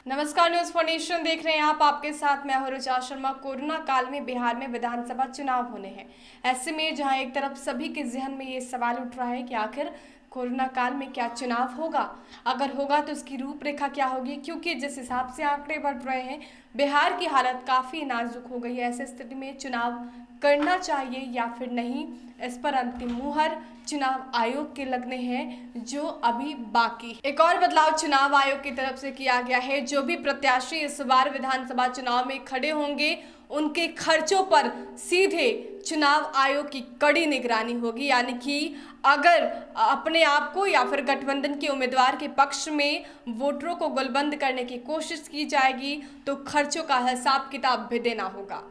नमस्कार, news for nation देख रहे हैं आप। आपके साथ मैं हूं रुचा शर्मा। कोरोना काल में बिहार में विधानसभा चुनाव होने हैं। ऐसे में जहां एक तरफ सभी के जहन में ये सवाल उठ रहा है कि आखिर कोरोना काल में क्या चुनाव होगा, अगर होगा तो उसकी रूपरेखा क्या होगी, क्योंकि जिस हिसाब से आंकड़े बढ़ रहे हैं बिहार की हालत काफ़ी नाजुक हो गई है। ऐसे स्थिति में चुनाव करना चाहिए या फिर नहीं, इस पर अंतिम मुहर चुनाव आयोग के लगने हैं, जो अभी बाकी है। एक और बदलाव चुनाव आयोग की तरफ से किया गया है। जो भी प्रत्याशी इस बार विधानसभा चुनाव में खड़े होंगे उनके खर्चों पर सीधे चुनाव आयोग की कड़ी निगरानी होगी। यानी कि अगर अपने आप को या फिर गठबंधन के उम्मीदवार के पक्ष में वोटरों को गोलबंद करने की कोशिश की जाएगी तो खर्चों का हिसाब किताब भी देना होगा।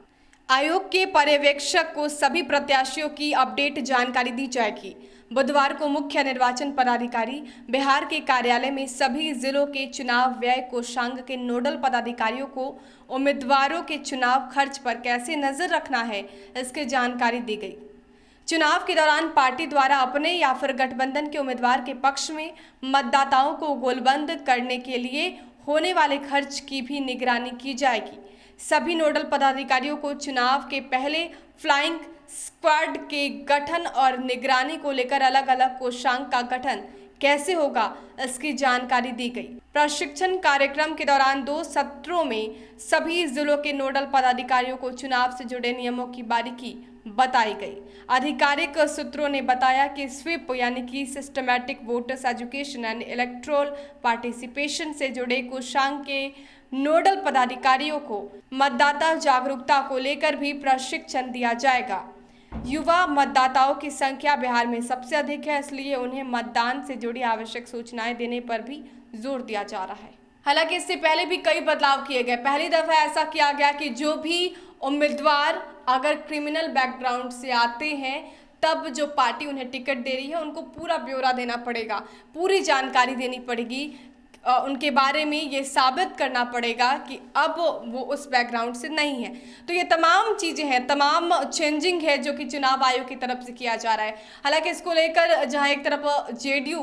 आयोग के पर्यवेक्षक को सभी प्रत्याशियों की अपडेट जानकारी दी जाएगी। बुधवार को मुख्य निर्वाचन पदाधिकारी बिहार के कार्यालय में सभी जिलों के चुनाव व्यय कोषांग के नोडल पदाधिकारियों को उम्मीदवारों के चुनाव खर्च पर कैसे नजर रखना है, इसकी जानकारी दी गई। चुनाव के दौरान पार्टी द्वारा अपने या फिर गठबंधन के उम्मीदवार के पक्ष में मतदाताओं को गोलबंद करने के लिए होने वाले खर्च की भी निगरानी की जाएगी। सभी नोडल पदाधिकारियों को चुनाव के पहले फ्लाइंग स्क्वाड के गठन और निगरानी को लेकर अलग अलग कोषांग का गठन कैसे होगा, इसकी जानकारी दी गई। प्रशिक्षण कार्यक्रम के दौरान 2 सत्रों में सभी जिलों के नोडल पदाधिकारियों को चुनाव से जुड़े नियमों की बारीकी बताई गई। आधिकारिक सूत्रों ने बताया कि स्वीप यानी कि systematic voters education and electoral participation से जुड़े कोषांग के नोडल पदाधिकारियों को मतदाता जागरूकता को लेकर भी प्रशिक्षण दिया जाएगा। युवा मतदाताओं की संख्या बिहार में सबसे अधिक है, इसलिए उन्हें मतदान से जुड़ी आवश्यक सूचनाएं देने पर भी जोर दिया जा रहा है। हालांकि इससे पहले भी कई बदलाव किए गए। पहली दफा ऐसा किया गया कि जो भी उम्मीदवार अगर क्रिमिनल बैकग्राउंड से आते हैं तब जो पार्टी उन्हें टिकट दे रही है उनको पूरा ब्यौरा देना पड़ेगा, पूरी जानकारी देनी पड़ेगी। उनके बारे में ये साबित करना पड़ेगा कि अब वो उस बैकग्राउंड से नहीं है। तो ये तमाम चीज़ें हैं, तमाम चेंजिंग है जो कि चुनाव आयोग की तरफ से किया जा रहा है। हालांकि इसको लेकर जहां एक तरफ जेडीयू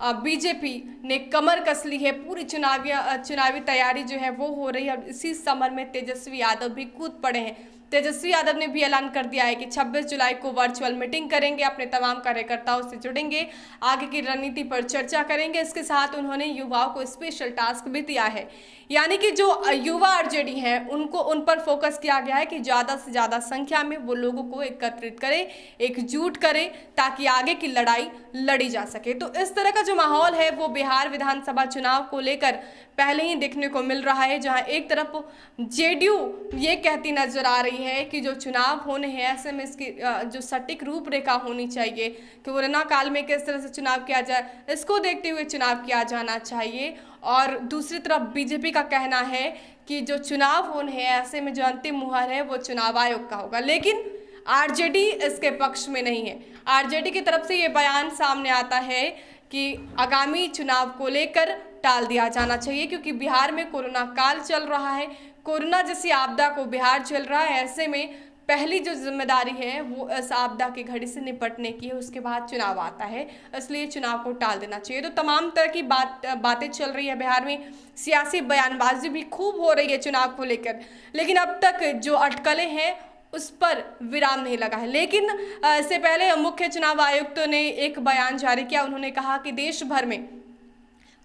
बीजेपी ने कमर कस ली है, पूरी चुनावी तैयारी जो है वो हो रही है। इसी समर में तेजस्वी यादव भी कूद पड़े हैं। तेजस्वी यादव ने भी ऐलान कर दिया है कि 26 जुलाई को वर्चुअल मीटिंग करेंगे, अपने तमाम कार्यकर्ताओं से जुड़ेंगे, आगे की रणनीति पर चर्चा करेंगे। इसके साथ उन्होंने युवाओं को स्पेशल टास्क भी दिया है। यानी कि जो युवा आरजेडी हैं उनको उन पर फोकस किया गया है कि ज़्यादा से ज़्यादा संख्या में वो लोगों को एकत्रित करे, एकजुट करे, ताकि आगे की लड़ाई लड़ी जा सके। तो इस तरह का जो माहौल है वो बिहार विधानसभा चुनाव को लेकर पहले ही देखने को मिल रहा है, जहां एक तरफ जेडीयू ये कहती नजर आ रही है कि जो चुनाव होने हैं ऐसे में इसकी जो सटीक रूपरेखा होनी चाहिए, कोरोना काल में किस तरह से चुनाव किया जाए, इसको देखते हुए चुनाव किया जाना चाहिए। और दूसरी तरफ बीजेपी का कहना है कि जो चुनाव होने हैं ऐसे में जो अंतिम मुहर है वो चुनाव आयोग का होगा। लेकिन आरजेडी इसके पक्ष में नहीं है। आरजेडी की तरफ से ये बयान सामने आता है कि आगामी चुनाव को लेकर टाल दिया जाना चाहिए, क्योंकि बिहार में कोरोना काल चल रहा है, कोरोना जैसी आपदा को बिहार झेल रहा है। ऐसे में पहली जो जिम्मेदारी है वो इस आपदा की घड़ी से निपटने की है, उसके बाद चुनाव आता है, इसलिए चुनाव को टाल देना चाहिए। तो तमाम तरह की बातें चल रही है बिहार में, सियासी बयानबाजी भी खूब हो रही है चुनाव को लेकर, लेकिन अब तक जो अटकलें हैं उस पर विराम नहीं लगा है। लेकिन इससे पहले मुख्य चुनाव आयुक्त ने एक बयान जारी किया। उन्होंने कहा कि देश भर में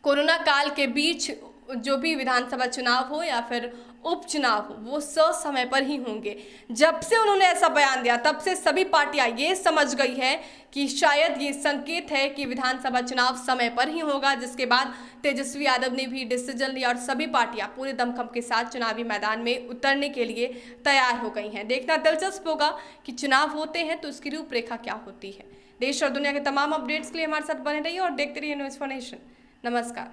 कोरोना काल के बीच जो भी विधानसभा चुनाव हो या फिर उपचुनाव हो वो समय पर ही होंगे। जब से उन्होंने ऐसा बयान दिया तब से सभी पार्टियां ये समझ गई है कि शायद ये संकेत है कि विधानसभा चुनाव समय पर ही होगा, जिसके बाद तेजस्वी यादव ने भी डिसीजन लिया और सभी पार्टियां पूरे दमखम के साथ चुनावी मैदान में उतरने के लिए तैयार हो गई हैं। देखना दिलचस्प होगा कि चुनाव होते हैं तो उसकी रूपरेखा क्या होती है। देश और दुनिया के तमाम अपडेट्स के लिए हमारे साथ बने रहिए और देखते रहिए न्यूज़ फॉर नेशन। नमस्कार।